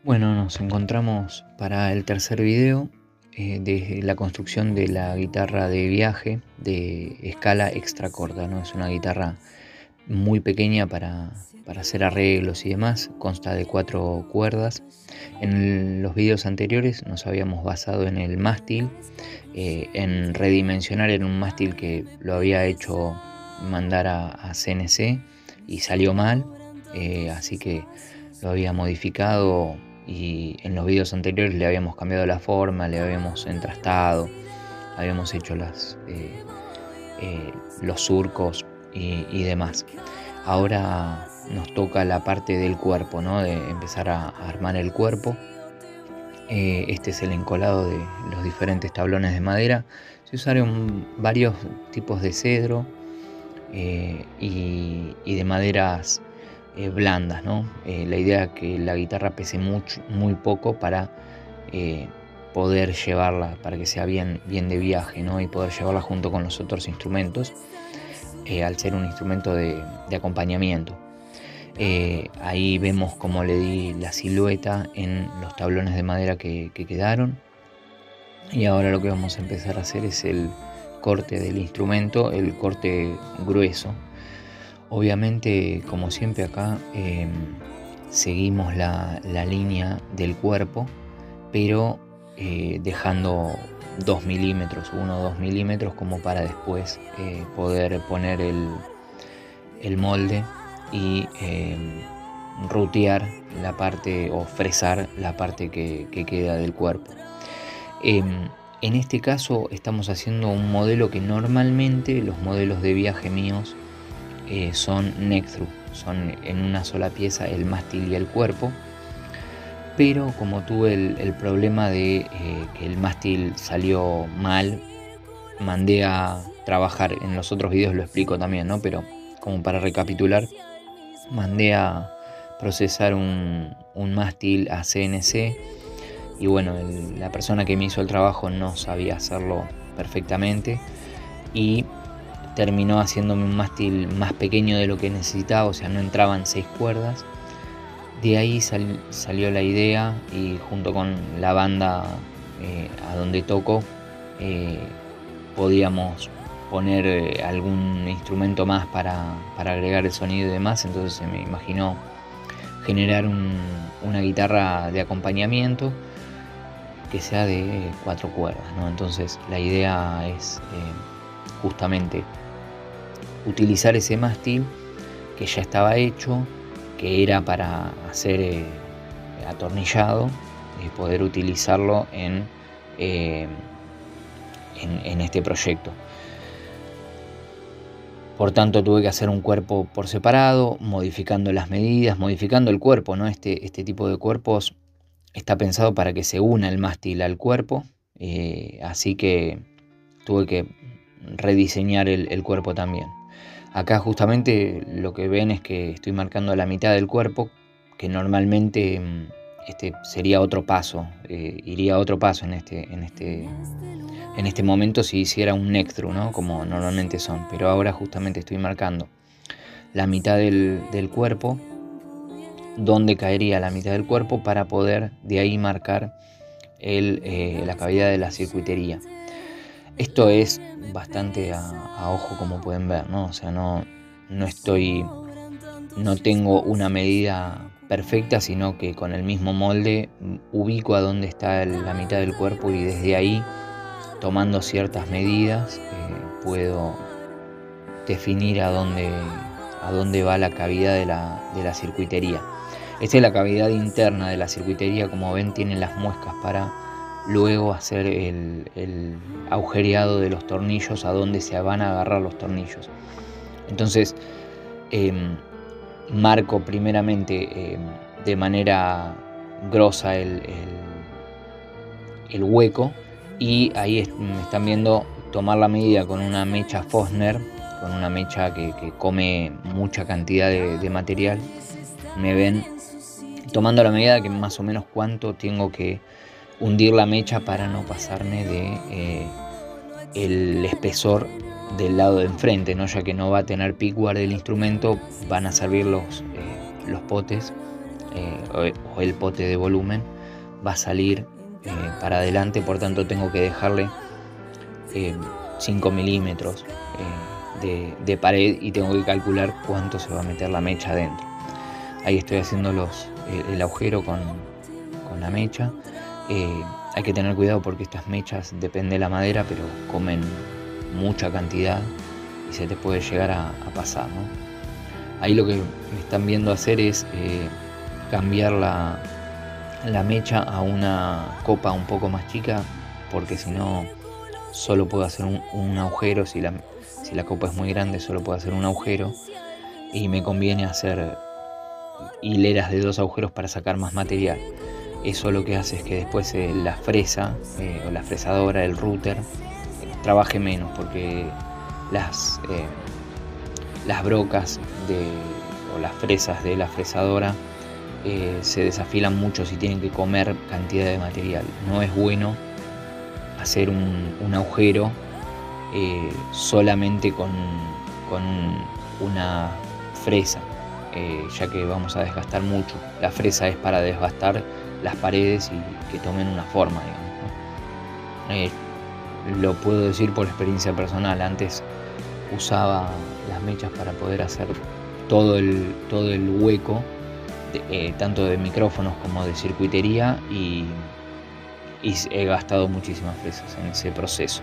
Bueno, nos encontramos para el tercer video de la construcción de la guitarra de viaje de escala extra corta, ¿no? Es una guitarra muy pequeña para hacer arreglos y demás, consta de 4 cuerdas. En los videos anteriores nos habíamos basado en el mástil, en redimensionar en un mástil que lo había hecho mandar a CNC y salió mal, así que lo había modificado y en los videos anteriores le habíamos cambiado la forma, le habíamos entrastado, habíamos hecho los surcos y demás. Ahora nos toca la parte del cuerpo, ¿no? De empezar a armar el cuerpo. Este es el encolado de los diferentes tablones de madera. Se usaron varios tipos de cedro y de maderas blandas, ¿no? La idea es que la guitarra pese muy poco para poder llevarla, para que sea bien de viaje, ¿no? Y poder llevarla junto con los otros instrumentos, al ser un instrumento de acompañamiento. Ahí vemos cómo le di la silueta en los tablones de madera que quedaron. Y ahora lo que vamos a empezar a hacer es el corte del instrumento, el corte grueso. Obviamente, como siempre acá, seguimos la línea del cuerpo, pero dejando 2 milímetros, 1 o 2 milímetros, como para después poder poner el molde y rutear la parte o fresar la parte que queda del cuerpo. En este caso estamos haciendo un modelo que normalmente los modelos de viaje míos son neck-through, son en una sola pieza el mástil y el cuerpo, pero como tuve el problema de que el mástil salió mal, mandé a trabajar, en los otros videos lo explico también, ¿no? Pero como para recapitular, mandé a procesar un mástil a CNC y bueno, la persona que me hizo el trabajo no sabía hacerlo perfectamente y terminó haciéndome un mástil más pequeño de lo que necesitaba, o sea, no entraban 6 cuerdas. De ahí salió la idea y junto con la banda a donde toco podíamos poner algún instrumento más para agregar el sonido y demás. Entonces se me imaginó generar una guitarra de acompañamiento que sea de 4 cuerdas, ¿no? Entonces la idea es justamente utilizar ese mástil que ya estaba hecho, que era para hacer atornillado, y poder utilizarlo en este proyecto. Por tanto, tuve que hacer un cuerpo por separado, modificando las medidas, modificando el cuerpo, ¿no? Este tipo de cuerpos está pensado para que se una el mástil al cuerpo, así que tuve que rediseñar el cuerpo también. Acá justamente lo que ven es que estoy marcando la mitad del cuerpo, que normalmente este sería otro paso, iría otro paso en este momento si hiciera un neck-through, ¿no? Como normalmente son, pero ahora justamente estoy marcando la mitad del cuerpo, donde caería la mitad del cuerpo para poder de ahí marcar la cavidad de la circuitería. Esto es bastante a ojo, como pueden ver, ¿no? O sea, no tengo una medida perfecta, sino que con el mismo molde ubico a dónde está la mitad del cuerpo y desde ahí, tomando ciertas medidas, puedo definir a dónde va la cavidad de la circuitería. Esta es la cavidad interna de la circuitería. Como ven, tiene las muescas para luego hacer el agujereado de los tornillos, a donde se van a agarrar los tornillos. Entonces marco primeramente de manera grosa el hueco, y ahí me están viendo tomar la medida con una mecha Forstner, con una mecha que come mucha cantidad de material. Me ven tomando la medida que más o menos cuánto tengo que hundir la mecha para no pasarme de el espesor del lado de enfrente, ¿no? Ya que no va a tener pickguard del instrumento, van a servir los potes o el pote de volumen va a salir para adelante, por tanto tengo que dejarle 5 milímetros de pared y tengo que calcular cuánto se va a meter la mecha adentro. Ahí estoy haciendo el agujero con la mecha. Hay que tener cuidado porque estas mechas, depende de la madera, pero comen mucha cantidad y se te puede llegar a pasar, ¿no? Ahí lo que me están viendo hacer es cambiar la mecha a una copa un poco más chica, porque si no solo puedo hacer un agujero. Si la copa es muy grande solo puedo hacer un agujero, y me conviene hacer hileras de 2 agujeros para sacar más material. Eso lo que hace es que después la fresa o la fresadora, el router, trabaje menos, porque las brocas o las fresas de la fresadora se desafilan mucho si tienen que comer cantidad de material. No es bueno hacer un agujero solamente con una fresa, ya que vamos a desgastar mucho. La fresa es para desgastar las paredes y que tomen una forma, digamos, ¿no? Lo puedo decir por experiencia personal. Antes usaba las mechas para poder hacer todo el hueco, tanto de micrófonos como de circuitería, y he gastado muchísimas fresas en ese proceso.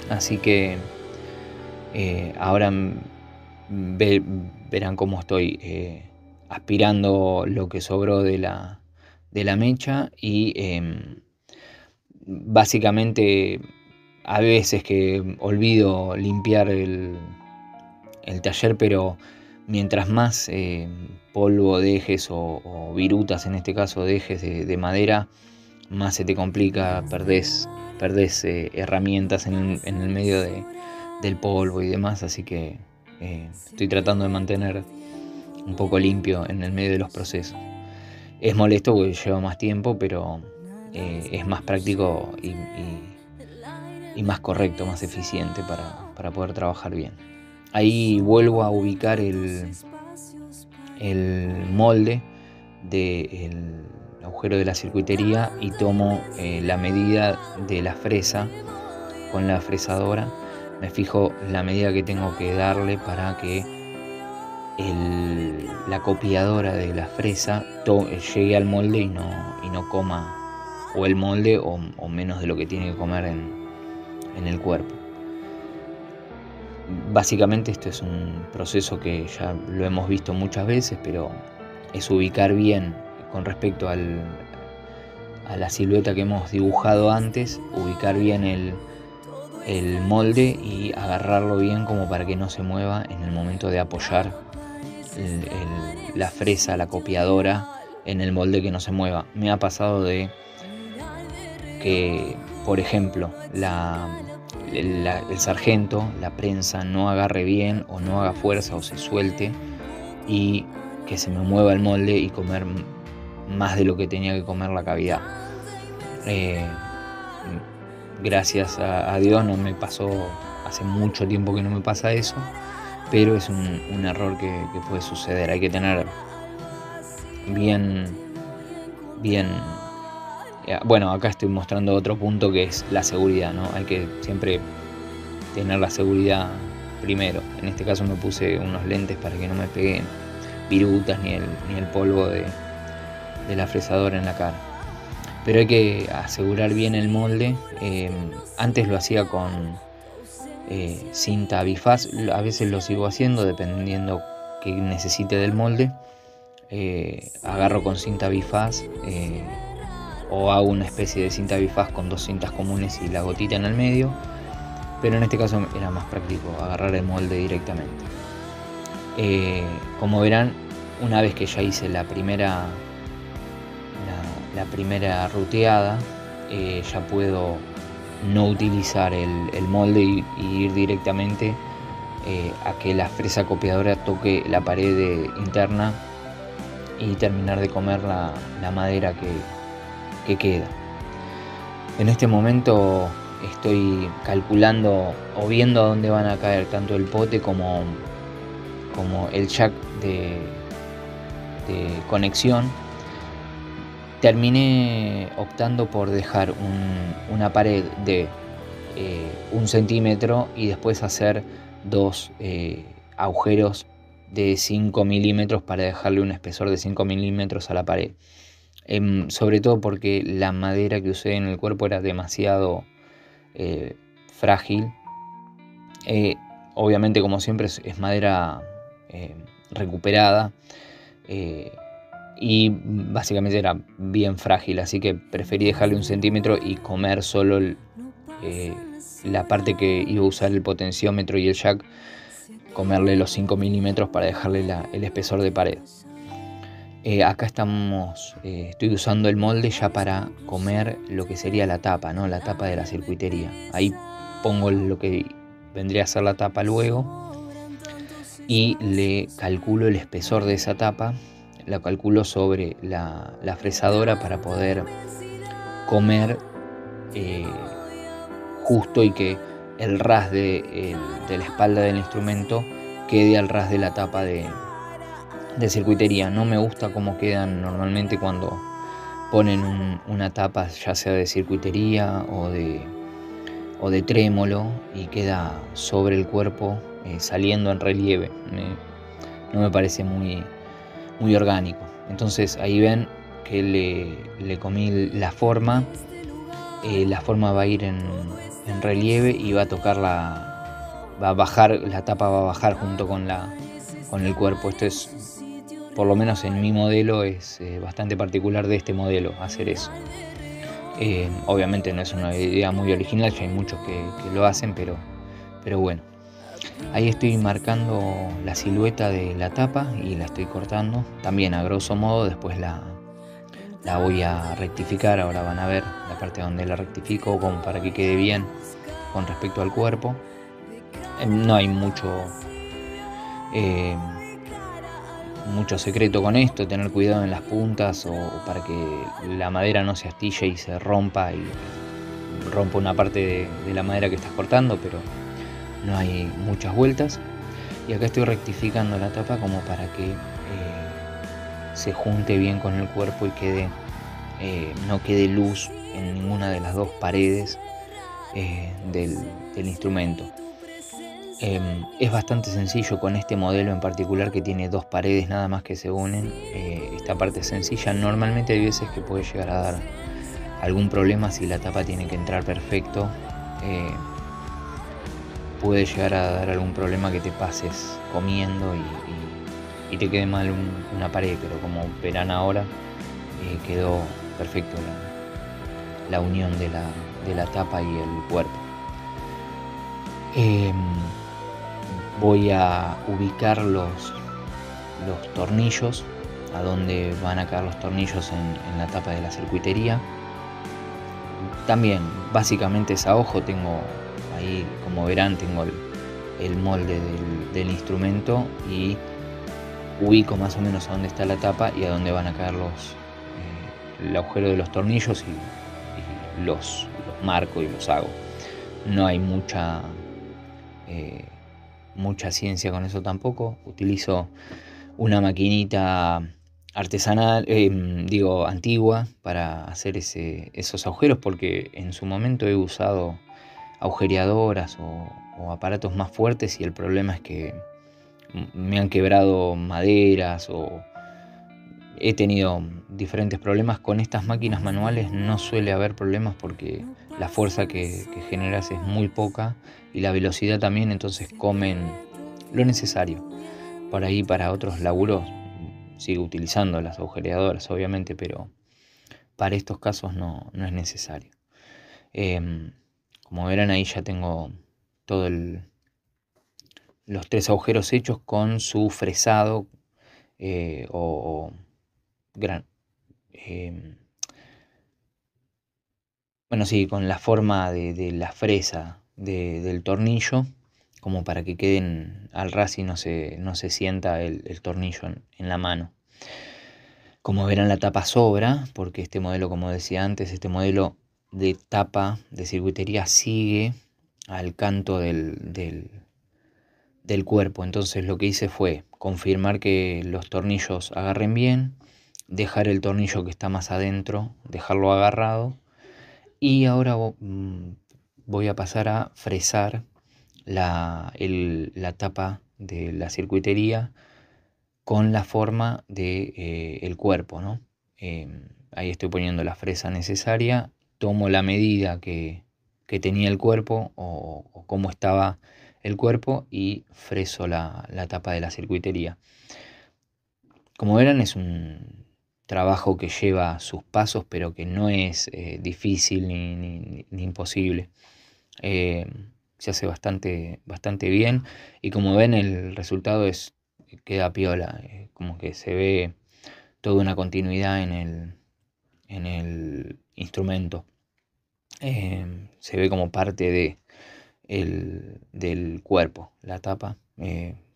Así que ahora verán cómo estoy aspirando lo que sobró de la mecha, y básicamente a veces que olvido limpiar el taller, pero mientras más polvo dejes o virutas, en este caso, dejes de madera, más se te complica, perdés herramientas en el medio del polvo y demás. Así que estoy tratando de mantener un poco limpio en el medio de los procesos. Es molesto porque lleva más tiempo, pero es más práctico y más correcto, más eficiente para poder trabajar bien. Ahí vuelvo a ubicar el molde del agujero de la circuitería y tomo la medida de la fresa con la fresadora. Me fijo la medida que tengo que darle para que la copiadora de la fresa llegue al molde y no coma o el molde o menos de lo que tiene que comer en el cuerpo. Básicamente esto es un proceso que ya lo hemos visto muchas veces, pero es ubicar bien con respecto a la silueta que hemos dibujado antes, ubicar bien el molde y agarrarlo bien como para que no se mueva en el momento de apoyar la fresa, la copiadora, en el molde, que no se mueva. Me ha pasado de que, por ejemplo, el sargento, la prensa, no agarre bien o no haga fuerza o se suelte y que se me mueva el molde y comer más de lo que tenía que comer la cavidad. Gracias a Dios no me pasó, hace mucho tiempo que no me pasa eso, pero es un error que puede suceder. Hay que tener bien. Bueno, acá estoy mostrando otro punto, que es la seguridad, ¿no? Hay que siempre tener la seguridad primero. En este caso me puse unos lentes para que no me peguen virutas ni el polvo de la fresadora en la cara. Pero hay que asegurar bien el molde. Antes lo hacía con cinta bifaz, a veces lo sigo haciendo dependiendo que necesite del molde. Agarro con cinta bifaz o hago una especie de cinta bifaz con 2 cintas comunes y la gotita en el medio, pero en este caso era más práctico agarrar el molde directamente. Como verán, una vez que ya hice la primera ruteada, ya puedo no utilizar el molde y ir directamente a que la fresa copiadora toque la pared interna y terminar de comer la madera que queda. En este momento estoy calculando o viendo a dónde van a caer tanto el pote como el jack conexión, terminé optando por dejar una pared de 1 centímetro y después hacer 2 agujeros de 5 milímetros para dejarle un espesor de 5 milímetros a la pared. Sobre todo porque la madera que usé en el cuerpo era demasiado frágil. Obviamente, como siempre, es madera recuperada y básicamente era bien frágil, así que preferí dejarle 1 centímetro y comer solo la parte que iba a usar el potenciómetro y el jack, comerle los 5 milímetros para dejarle el espesor de pared. Acá estoy usando el molde ya para comer lo que sería la tapa, ¿no? La tapa de la circuitería. Ahí pongo lo que vendría a ser la tapa luego y le calculo el espesor de esa tapa, la calculo sobre la fresadora para poder comer justo y que el ras de la espalda del instrumento quede al ras de la tapa de circuitería. No me gusta cómo quedan normalmente cuando ponen una tapa, ya sea de circuitería o de trémolo, y queda sobre el cuerpo saliendo en relieve. No me parece muy orgánico. Entonces ahí ven que le comí la forma. La forma va a ir en relieve y va a tocar va a bajar, la tapa va a bajar junto con el cuerpo. Esto es, por lo menos en mi modelo, es bastante particular de este modelo hacer eso. Obviamente no es una idea muy original, ya hay muchos que lo hacen, pero bueno. Ahí estoy marcando la silueta de la tapa y la estoy cortando. También a grosso modo, después la voy a rectificar. Ahora van a ver la parte donde la rectifico como para que quede bien con respecto al cuerpo. No hay mucho secreto con esto, tener cuidado en las puntas o para que la madera no se astille y se rompa y rompa una parte de la madera que estás cortando, pero no hay muchas vueltas. Y acá estoy rectificando la tapa como para que se junte bien con el cuerpo y no quede luz en ninguna de las dos paredes del instrumento. Es bastante sencillo con este modelo en particular, que tiene 2 paredes nada más que se unen. Esta parte es sencilla. Normalmente hay veces que puede llegar a dar algún problema si la tapa tiene que entrar perfecto. Puede llegar a dar algún problema que te pases comiendo y te quede mal una pared, pero como verán ahora, quedó perfecto la unión de la tapa y el cuerpo. Voy a ubicar los tornillos, a donde van a caer los tornillos en la tapa de la circuitería. También básicamente es a ojo. Tengo ahí, como verán, tengo el molde del instrumento y ubico más o menos a dónde está la tapa y a dónde van a caer el agujero de los tornillos y los marco y los hago. No hay mucha ciencia con eso tampoco. Utilizo una maquinita artesanal, antigua, para hacer esos agujeros, porque en su momento he usado agujereadoras o aparatos más fuertes y el problema es que me han quebrado maderas o he tenido diferentes problemas. Con estas máquinas manuales no suele haber problemas porque la fuerza que generas es muy poca y la velocidad también, entonces comen lo necesario. Por ahí, para otros laburos sigo utilizando las agujereadoras, obviamente, pero para estos casos no es necesario. Como verán, ahí ya tengo todos los 3 agujeros hechos con su fresado con la forma de la fresa del tornillo, como para que queden al ras y no se sienta el tornillo en la mano. Como verán, la tapa sobra, porque este modelo, como decía antes, este modelo de tapa de circuitería sigue al canto del del cuerpo. Entonces lo que hice fue confirmar que los tornillos agarren bien, dejar el tornillo que está más adentro, dejarlo agarrado, y ahora voy a pasar a fresar la tapa de la circuitería con la forma de, el cuerpo, ¿no? Ahí estoy poniendo la fresa necesaria, tomo la medida que tenía el cuerpo o cómo estaba el cuerpo y freso la tapa de la circuitería. Como verán, es un trabajo que lleva sus pasos, pero que no es difícil ni imposible. Eh, Se hace bastante bien, y como ven el resultado queda piola, como que se ve toda una continuidad en el instrumento. Se ve como parte del cuerpo, la tapa.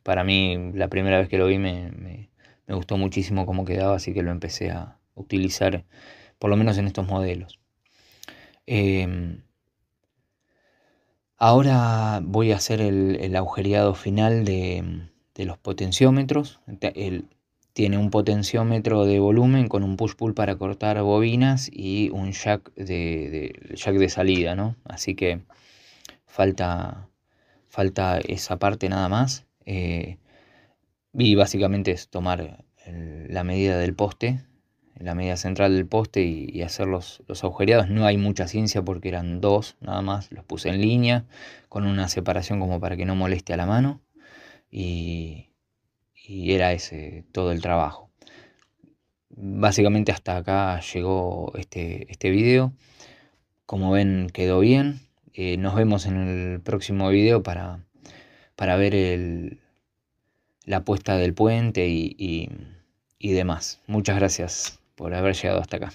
Para mí, la primera vez que lo vi me gustó muchísimo cómo quedaba, así que lo empecé a utilizar, por lo menos en estos modelos. Ahora voy a hacer el agujereado final de los potenciómetros. Tiene un potenciómetro de volumen con un push-pull para cortar bobinas y un jack jack de salida, ¿no? Así que falta esa parte nada más. Y básicamente es tomar la medida del poste, la medida central del poste, y hacer los agujereados. No hay mucha ciencia porque eran dos nada más. Los puse en línea con una separación como para que no moleste a la mano, y era ese todo el trabajo. Básicamente hasta acá llegó este video. Como ven, quedó bien. Nos vemos en el próximo video para ver la puesta del puente y demás. Muchas gracias por haber llegado hasta acá.